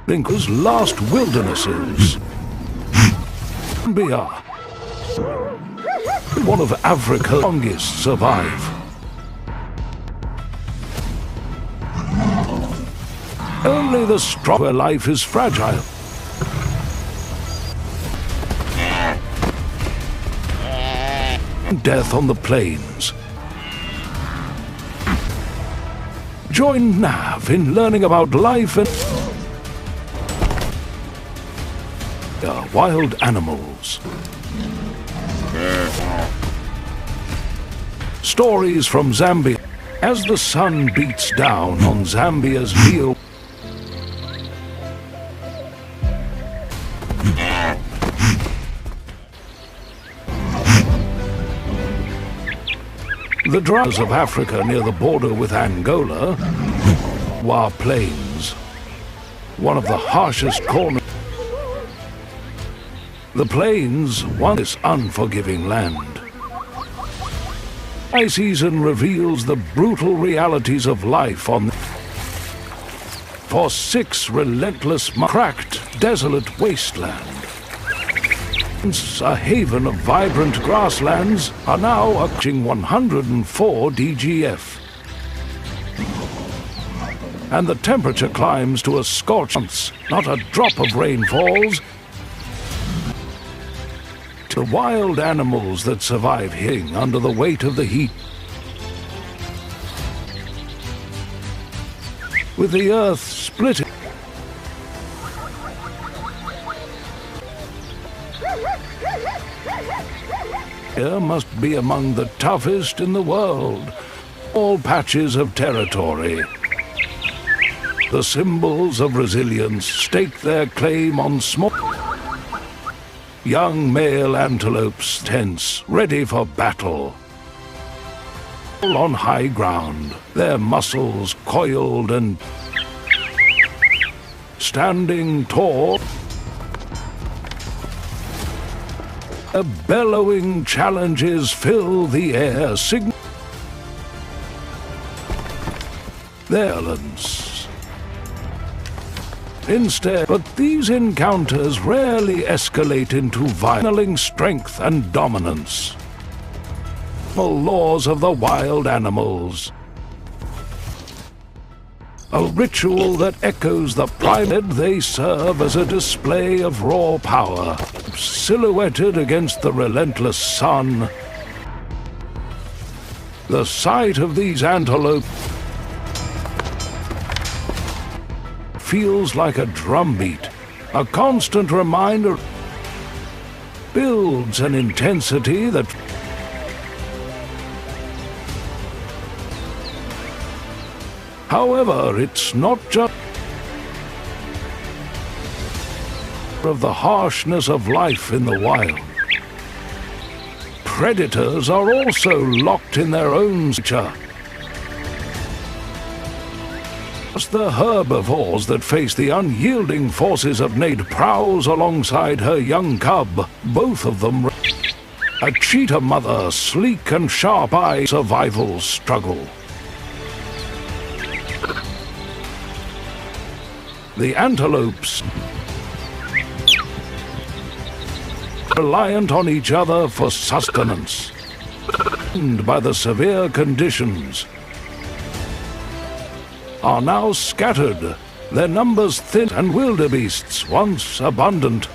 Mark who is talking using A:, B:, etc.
A: Zambin's last wildernesses. Zambia, one of Africa's longest survive. Only the strong where life is fragile. Death on the plains. Join Nav in learning about life and wild animals. Stories from Zambia. As the sun beats down on Zambia's Leo, the droughts of Africa near the border with Angola, Wa Plains, one of the harshest corners. The plains, once unforgiving land. High season reveals the brutal realities of life on for 6 relentless cracked, desolate wasteland. A haven of vibrant grasslands are now reaching 104 DGF. And the temperature climbs to a scorching, not a drop of rain falls. The wild animals that survive hitting under the weight of the heat. With the earth splitting. Here must be among the toughest in the world. All patches of territory. The symbols of resilience stake their claim on small. Young male antelopes tense, ready for battle. All on high ground, their muscles coiled and standing tall. Bellowing challenges fill the air, their balance. Instead, but these encounters rarely escalate into violating strength and dominance. The laws of the wild animals. A ritual that echoes the pride they serve as a display of raw power, silhouetted against the relentless sun. The sight of these antelope feels like a drumbeat, a constant reminder, builds an intensity that however, it's not just of the harshness of life in the wild. Predators are also locked in their own nature. The herbivores that face the unyielding forces of nature prowls alongside her young cub, both of them a cheetah mother, sleek and sharp-eyed survival struggle. The antelopes reliant on each other for sustenance, and by the severe conditions are now scattered, their numbers thin, and wildebeests, once abundant,